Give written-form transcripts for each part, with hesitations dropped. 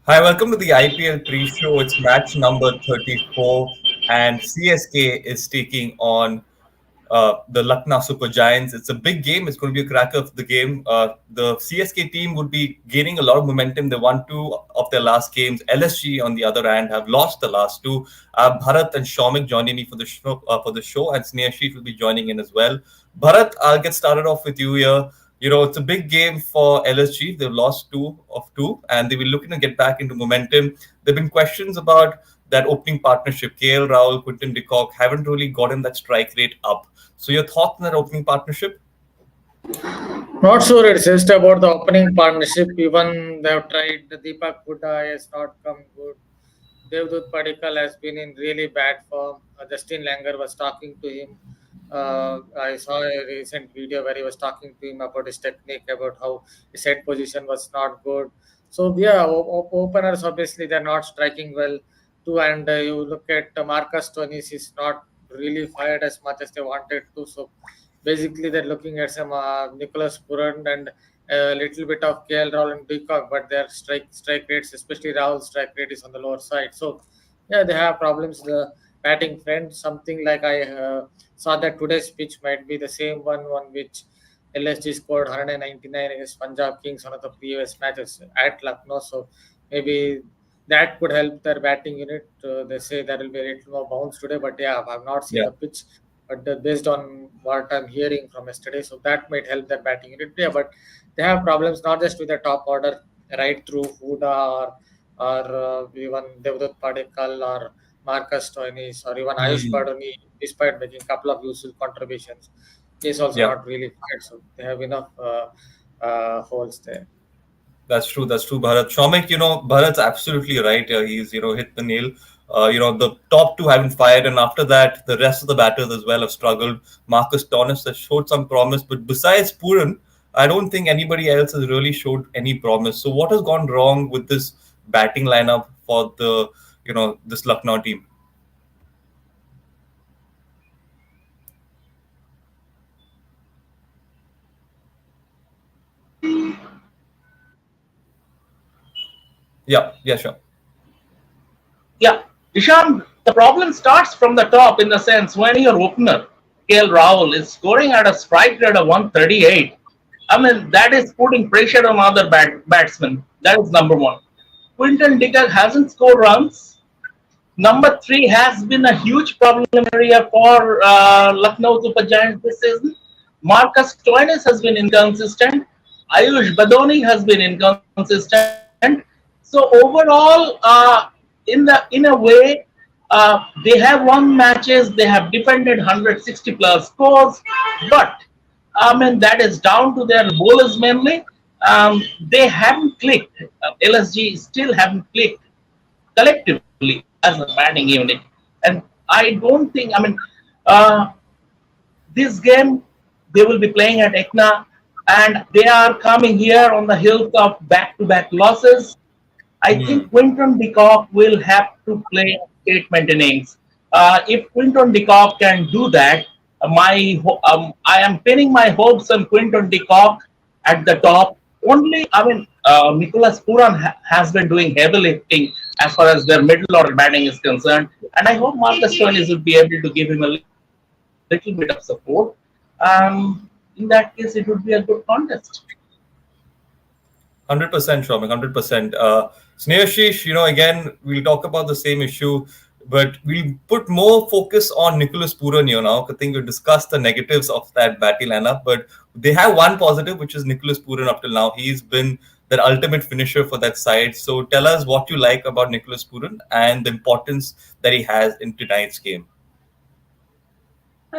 Hi, welcome to the IPL pre-show. It's match number 34, and CSK is taking on the Lucknow Super Giants. It's a big game. It's going to be a cracker of the game. The CSK team would be gaining a lot of momentum. They won two of their last games. LSG, on the other hand, have lost the last two. Bharat and Shomik joining me for the show, and Sneha will be joining in as well. Bharat, I'll get started off with you here. It's a big game for LSG. They've lost two of two, and they'll be looking to get back into momentum. There've been questions about that opening partnership. KL Rahul, Quinton de Kock haven't really gotten that strike rate up. So your thoughts on that opening partnership? Not sure it's just about the opening partnership. Even they have tried. The Deepak Hooda has not come good. Devdutt Padikkal has been in really bad form. Justin Langer was talking to him. I saw a recent video where he was talking to him about his technique, about how his head position was not good. So yeah, openers obviously they're not striking well too. And you look at Marcus Stoinis, he's not really fired as much as they wanted to. So basically, they're looking at some Nicholas Puran and a little bit of KL Rahul and Peacock, but their strike rates, especially Rahul's strike rate, is on the lower side. So, yeah, they have problems. The batting front, something like I saw that today's pitch might be the same one which LSG scored 199 against Punjab Kings, one of the previous matches at Lucknow. So maybe that could help their batting unit. They say there will be a little more bounce today, but yeah, I've not seen Yeah. the pitch. But based on what I'm hearing from yesterday, so that might help their batting unit. Yeah, but they have problems not just with the top order, right through Huda or even Devdutt Padikkal or Marcus Stoinis or even Ayush Hmm. Badoni, despite making a couple of useful contributions, is also Yeah. not really fired. So they have enough holes there. That's true. That's true, Bharat. Shomik, Bharat's absolutely right. He's, hit the nail. The top two haven't fired, and after that, the rest of the batters as well have struggled. Marcus Thomas has showed some promise, but besides Puran, I don't think anybody else has really showed any promise. So, what has gone wrong with this batting lineup for this Lucknow team? Yeah, yeah, sure. Yeah, Ishan, the problem starts from the top in the sense when your opener, KL Rahul, is scoring at a strike rate of 138. I mean, that is putting pressure on other batsmen. That is number one. Quinton de Kock hasn't scored runs. Number three has been a huge problem area for Lucknow Super Giants this season. Marcus Stoinis has been inconsistent. Ayush Badoni has been inconsistent. So overall, in a way, they have won matches. They have defended 160 plus scores, but I mean that is down to their bowlers mainly. They haven't clicked. LSG still haven't clicked collectively as a batting unit. And I don't think, I mean, uh, this game they will be playing at Ekna and they are coming here on the heels of back to back losses. I Hmm. think Quinton de Kock will have to play statement innings. If Quinton de Kock can do that, I am pinning my hopes on Quinton de Kock at the top. Only, I mean, Nicholas Puran has been doing heavy lifting as far as their middle order batting is concerned, and I hope Marcus Stoinis will be able to give him a little bit of support. In that case, it would be a good contest. 100%, Shomik, 100%. Snehashish, again, we'll talk about the same issue, but we'll put more focus on Nicholas Puran here now. I think we'll discuss the negatives of that batting lineup, but they have one positive, which is Nicholas Puran up till now. He's been the ultimate finisher for that side. So tell us what you like about Nicholas Puran and the importance that he has in tonight's game.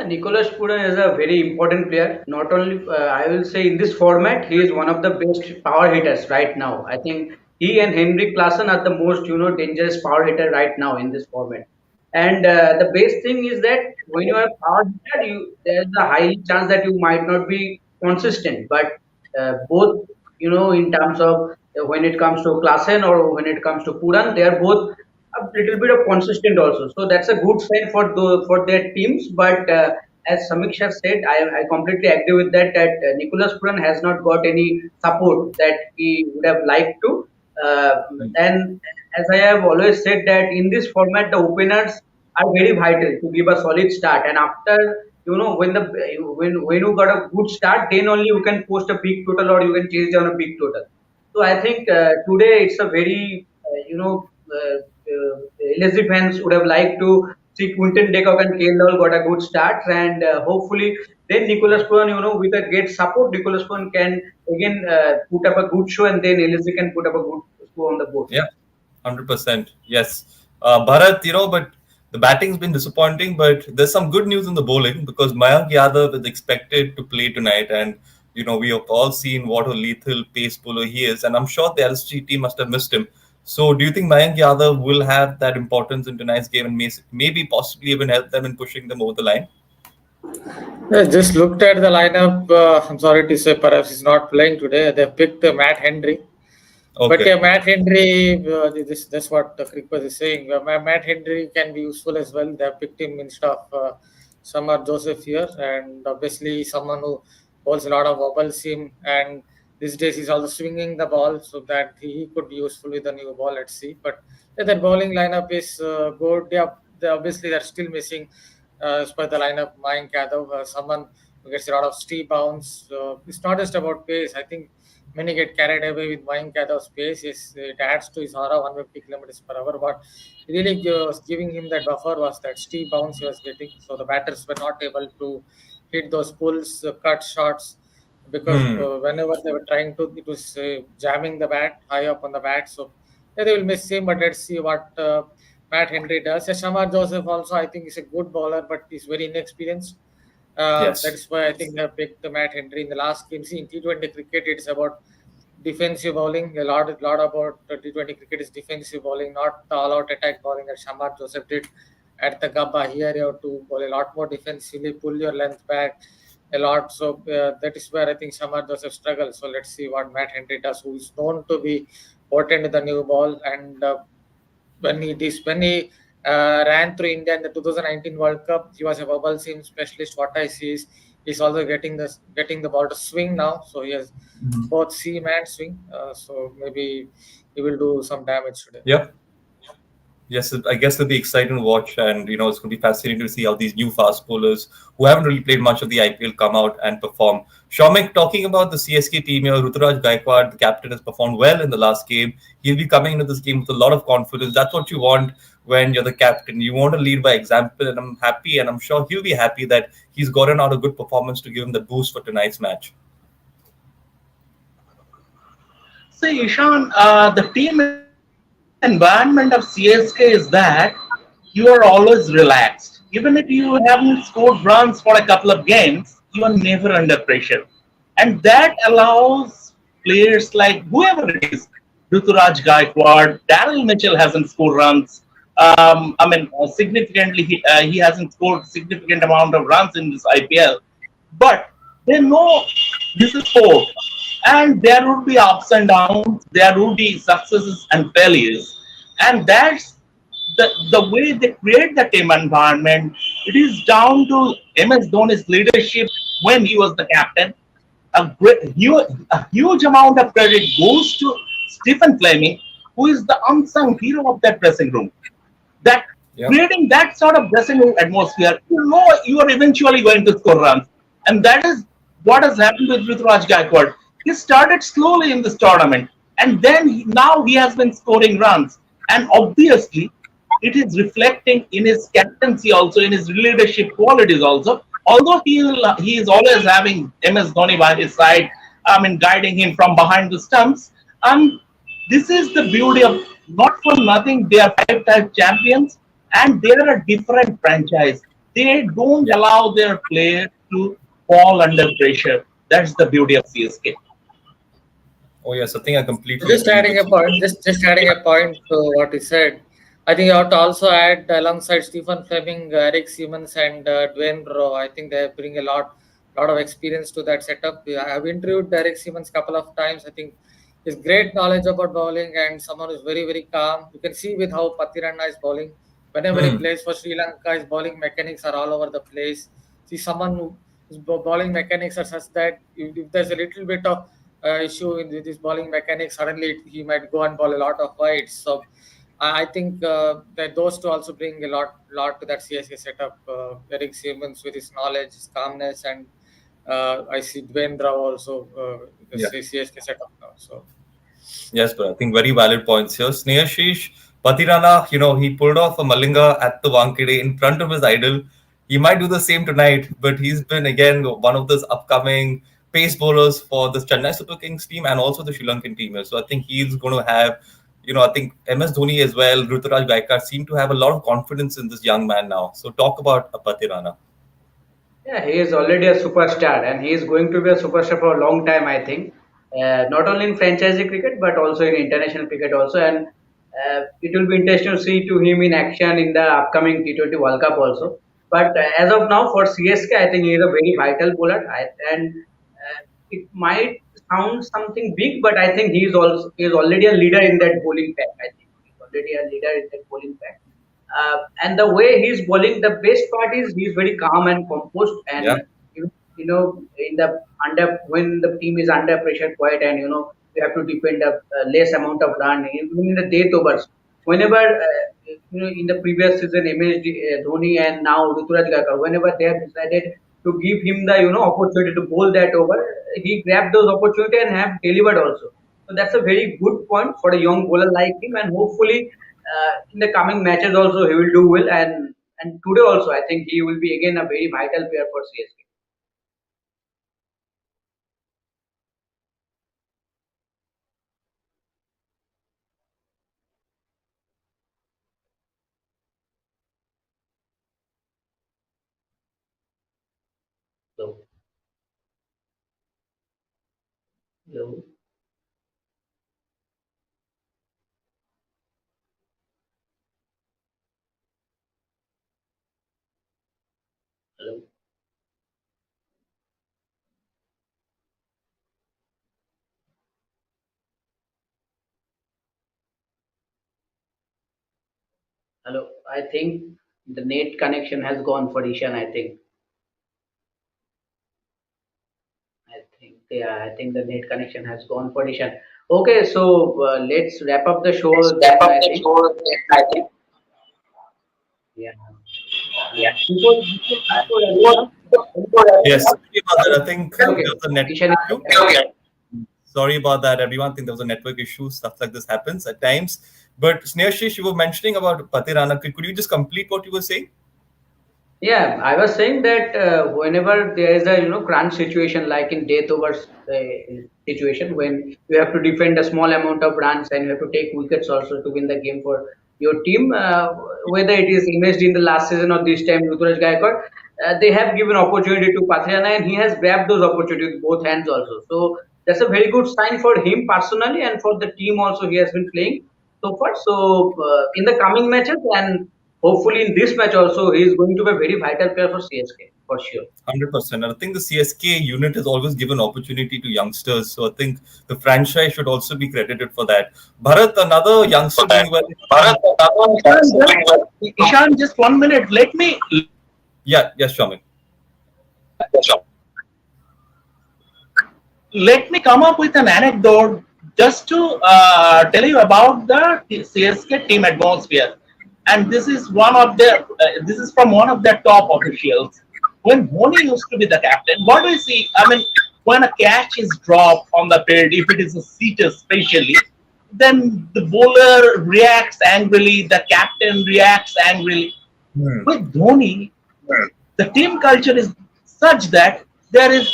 Nicholas Puran is a very important player. Not only, I will say, in this format, he is one of the best power hitters right now. I think he and Henrik Klassen are the most, dangerous power hitter right now in this format. And the best thing is that when you are power hitter, there's a high chance that you might not be consistent. But both, in terms of when it comes to Klassen or when it comes to Puran, they are both a little bit of consistent also. So that's a good sign for their teams. But as Samiksha said, I completely agree with that. That Nicholas Puran has not got any support that he would have liked to. Uh, and as I have always said that in this format, the openers are very vital to give a solid start. And after when when you got a good start, then only you can post a big total or you can chase down a big total. So I think today it's a very LSG fans would have liked to see Quinton de Kock and KL got a good start, and hopefully then Nicholas Puran, with a great support, Nicholas Puran can again put up a good show, and then LSG can put up a good score on the board. Yeah, 100%. Yes. Bharat, but the batting's been disappointing, but there's some good news in the bowling because Mayank Yadav is expected to play tonight. And, we have all seen what a lethal pace bowler he is. And I'm sure the LSG team must have missed him. So do you think Mayank Yadav will have that importance in tonight's game and maybe possibly even help them in pushing them over the line? I just looked at the lineup. I'm sorry to say, perhaps he's not playing today. They picked Matt Henry. But Okay. yeah, Matt Henry, that's what the cricket is saying. Matt Henry can be useful as well. They have picked him instead of Samar Joseph here, and obviously someone who bowls a lot of wobble seam. And these days he's also swinging the ball, so that he could be useful with the new ball. Let's see. But yeah, that bowling lineup is good. Yeah, obviously they're still missing as per the lineup. Mayank Yadav, someone who gets a lot of steep bounce. It's not just about pace. I think many get carried away with Mayank Yadav's pace. Yes, it adds to his aura 150 kilometers per hour. But really giving him that buffer was that steep bounce he was getting. So the batters were not able to hit those pulls, cut shots, because Hmm. whenever they were trying to, it was jamming the bat high up on the bat. So yeah, they will miss him. But let's see what Matt Henry does. Shamar Joseph also, I think, is a good bowler, but he's very inexperienced. That Yes. is why I think I picked Matt Henry in the last game. See, in T20 cricket, it's about defensive bowling. A lot about T20 cricket is defensive bowling, not the all-out attack bowling that Shamar Joseph did at the Gabba. Here you have to bowl a lot more defensively, pull your length back a lot. So that is where I think Shamar Joseph struggles. So let's see what Matt Henry does, who is known to be potent with the new ball. And when he ran through India in the 2019 World Cup, he was a bubble seam specialist. What I see is he's also getting the ball to swing now. So he has both seam and swing. So maybe he will do some damage today. Yep. Yes, I guess it'll be exciting to watch, and it's going to be fascinating to see how these new fast bowlers who haven't really played much of the IPL come out and perform. Shomik, talking about the CSK team here, Ruturaj Gaikwad, the captain, has performed well in the last game. He'll be coming into this game with a lot of confidence. That's what you want when you're the captain. You want to lead by example, and I'm happy, and I'm sure he'll be happy that he's gotten out a good performance to give him the boost for tonight's match. See, Ishan, the team environment of CSK is that you are always relaxed. Even if you haven't scored runs for a couple of games, you are never under pressure. And that allows players like whoever it is, Ruturaj Gaikwad, Daryl Mitchell hasn't scored runs. Significantly, he hasn't scored significant amount of runs in this IPL. But they know this is sport, and there would be ups and downs, there would be successes and failures, and that's the way they create the team environment. It is down to MS Dhoni's leadership when he was the captain. A huge amount of credit goes to Stephen Fleming, who is the unsung hero of that dressing room. That Yeah. creating that sort of dressing room atmosphere, you are eventually going to score runs, and that is what has happened with Ruturaj Gaikwad. He started slowly in this tournament, and then now he has been scoring runs, and obviously, it is reflecting in his captaincy also, in his leadership qualities also. Although he is always having MS Dhoni by his side, guiding him from behind the stumps. Um, this is the beauty of not for nothing. They are five-time champions, and they are a different franchise. They don't allow their players to fall under pressure. That's the beauty of CSK. Oh, yes, I think I completely Just agree adding with a you. point, just adding a point to what he said. I think you have to also add alongside Stephen Fleming, Eric Siemens, and Dwayne Rowe. I think they bring lot of experience to that setup. Yeah, I have interviewed Eric Siemens a couple of times. I think his great knowledge about bowling and someone who's very very calm. You can see with how Patirana is bowling. Whenever he Hmm. plays for Sri Lanka, his bowling mechanics are all over the place. See someone whose bowling mechanics are such that if there's a little bit of issue with his bowling mechanics, suddenly he might go and bowl a lot of wides. So I think that those two also bring a lot to that CSK setup. Eric Siemens with his knowledge, his calmness, and I see Dwayne Rao also the Yeah. CSK setup now. So Yes, but I think very valid points here. Snehashish Patirana, he pulled off a Malinga at the Wankhede in front of his idol. He might do the same tonight, but he's been again one of those upcoming pace bowlers for the Chennai Super Kings team and also the Sri Lankan team here. So I think he's going to have, I think MS Dhoni as well, Ruturaj Gaikwad seem to have a lot of confidence in this young man now. So talk about Patirana. Yeah, he is already a superstar, and he is going to be a superstar for a long time, I think. Not only in franchisee cricket, but also in international cricket also. And it will be interesting to see to him in action in the upcoming T20 World Cup also. But as of now, for CSK, I think he is a very vital bowler. And it might sound something big, but I think he is already a leader in that bowling pack. I think he's already a leader in that bowling pack. And the way he's bowling, the best part is he's very calm and composed. Yeah, And in the under when the team is under pressure, quite, and you have to depend a less amount of run, even in the death overs. Whenever in the previous season, MSD Dhoni and now Ruturaj Gaikwad, whenever they have decided to give him the opportunity to bowl that over, he grabbed those opportunity and have delivered also. So that's a very good point for a young bowler like him, and hopefully in the coming matches also he will do well. And today also I think he will be again a very vital player for CSK. Hello, hello, hello, hello. I think the net connection has gone for Ishan. Yeah, I think the net connection has gone for Ishan. Okay, so let's wrap up the show then. I think. Yeah. Before wrapping up, yes. Sorry about that. I think okay, there was a network Ishan is issue. Sorry about that, everyone. I think there was a network issue. Stuff like this happens at times. But Sneharshish, you were mentioning about Patirana. Could you just complete what you were saying? Yeah, I was saying that whenever there is a crunch situation like in death overs situation, when you have to defend a small amount of runs and you have to take wickets also to win the game for your team, whether it is imaged in the last season or this time Ruturaj Gaikwad, they have given opportunity to Pathriyana and he has grabbed those opportunities with both hands also. So that's a very good sign for him personally and for the team also. He has been playing so far. So in the coming matches and hopefully in this match also, he is going to be a very vital player for CSK for sure. 100%. And I think the CSK unit has always given opportunity to youngsters. So I think the franchise should also be credited for that. Bharat, another youngster doing well. Ishan, just 1 minute. Yeah, yes, Shaman. Let me come up with an anecdote just to tell you about the CSK team atmosphere. And this is from one of their top officials. When Dhoni used to be the captain, what do you see? I mean, when a catch is dropped on the field, if it is a seater especially, then the bowler reacts angrily, the captain reacts angrily. Hmm. With Dhoni, the team culture is such that there is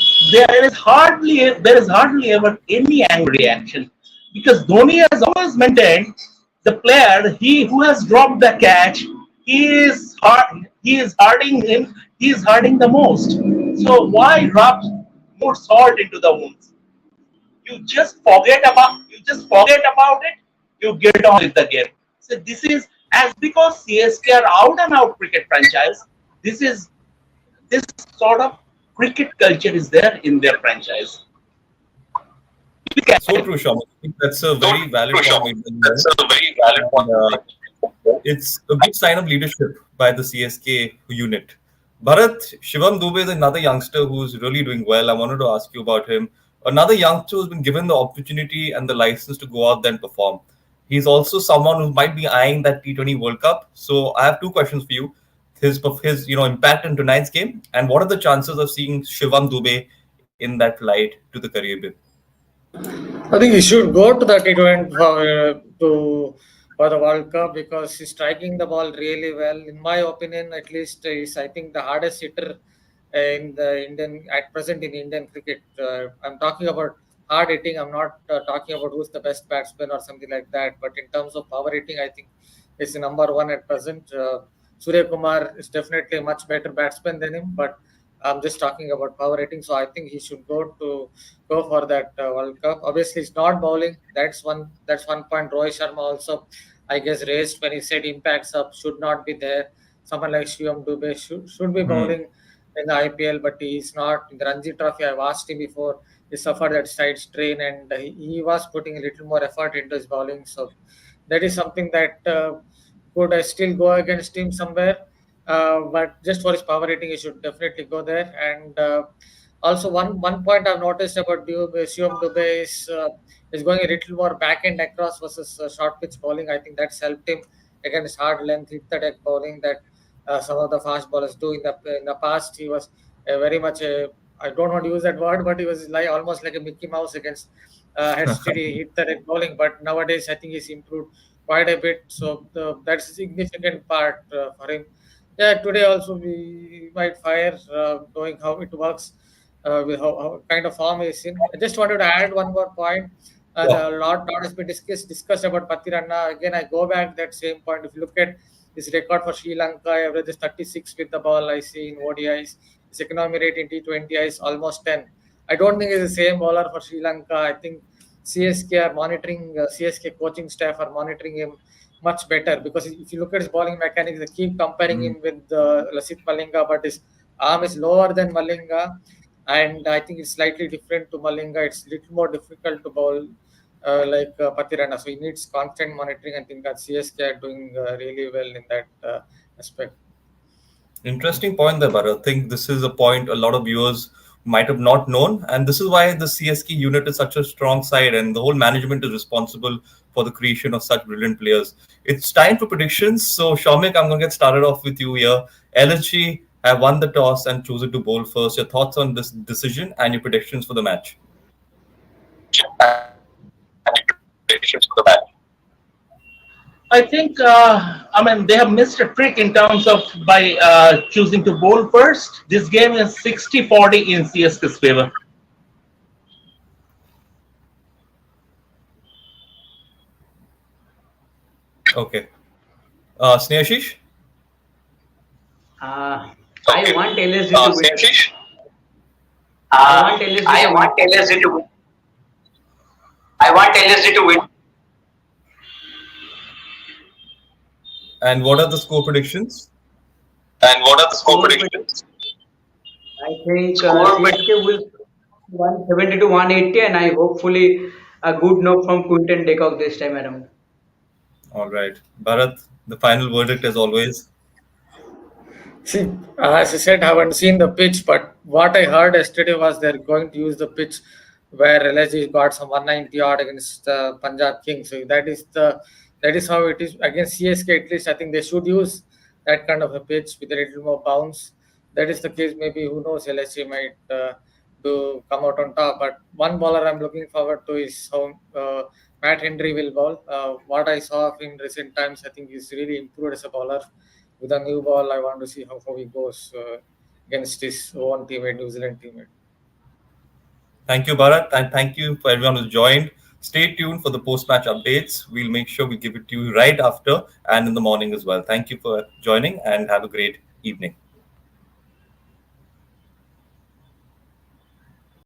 hardly ever any angry reaction because Dhoni has always maintained the player he who has dropped the catch he is hurting him he is hurting the most. So why rub more salt into the wounds? You just forget about it. You get on with the game. So this is as because CSK are out and out cricket franchise. This is this sort of cricket culture is there in their franchise. So true, Shaman. I think that's a very valid point made by you. And, it's a good sign of leadership by the CSK unit. Bharat, Shivam Dubey is another youngster who's really doing well. I wanted to ask you about him. another youngster who's been given the opportunity and the license to go out there and perform. He's also someone who might be eyeing that T20 World Cup. So I have two questions for you: his impact in tonight's game, and what are the chances of seeing Shivam Dubey in that flight to the Caribbean? I think he should go to the T20 for the World Cup because he's striking the ball really well. In my opinion, at least, is I think the hardest hitter in the Indian at present in Indian cricket. I'm talking about hard hitting. I'm not talking about who's the best batsman or something like that. But in terms of power hitting, I think is the number one at present. Surya Kumar is definitely a much better batsman than him, but I'm just talking about power rating. So I think he should go for that World Cup. Obviously, it's not bowling. That's one point. Rohit Sharma also, I guess, raised when he said impacts up should not be there. Someone like Shivam Dubey should be Hmm. bowling in the IPL, but he's not in the Ranji Trophy. I've asked him before. He suffered that side strain, and he was putting a little more effort into his bowling. So that is something that could still go against him somewhere. But just for his power rating, he should definitely go there. And also, one point I've noticed about Shivam Dubey is going a little more back end across versus short pitch bowling. I think that's helped him against hard length, hit the deck bowling that some of the fast bowlers do. In the past, he was very much a, I don't want to use that word, but he was like almost like a Mickey Mouse against head steady hit the deck bowling. But nowadays, I think he's improved quite a bit. So that's a significant part for him. Yeah, today also we might fire, knowing how it works, with how kind of form is in. I just wanted to add one more point. Yeah. The lot has been discussed about Patirana. Again, I go back that same point. If you look at his record for Sri Lanka, averages 36 with the ball. I see in ODIs. His economy rate in T20 is almost 10. I don't think it's the same bowler for Sri Lanka. I think CSK are monitoring, CSK coaching staff are monitoring him much better because if you look at his bowling mechanics, they keep comparing Hmm. him with Lasith Malinga, but his arm is lower than Malinga, and I think it's slightly different to Malinga. It's a little more difficult to bowl like Patirana, so he needs constant monitoring. I think that CSK are doing really well in that aspect. Interesting point there, but I think this is a point a lot of viewers might have not known, and this is why the CSK unit is such a strong side, and the whole management is responsible for the creation of such brilliant players. It's time for predictions. So, Shaumik, I'm going to get started off with you here. LSG have won the toss and chosen to bowl first. Your thoughts on this decision and your predictions for the match? I think, they have missed a trick in terms of by choosing to bowl first. This game is 60-40 in CSK's favor. Okay. Snehashish? I want LSG to win. Snehashish? I want LSG to I win. want LSG to win. I want LSG to win. And what are the score predictions? And what are the score Score, predictions? I think Score CSK will 170 to 180, and I hopefully a good knock from Quinton de Kock this time around. All right. Bharat, the final verdict as always. See, as I said, I haven't seen the pitch, but what I heard yesterday was they're going to use the pitch where LSG got some 190 odd against Punjab Kings. So that is how it is against CSK. At least I think they should use that kind of a pitch with a little more bounce. That is the case. Maybe who knows? LSG might do come out on top. But one bowler I'm looking forward to is how Matt Henry will bowl. What I saw of him in recent times, I think he's really improved as a bowler. With a new ball, I want to see how he goes against his own teammate, New Zealand teammate. Thank you, Bharat, and thank you for everyone who joined. Stay tuned for the post-match updates. We'll make sure we give it to you right after and in the morning as well. Thank you for joining, and have a great evening.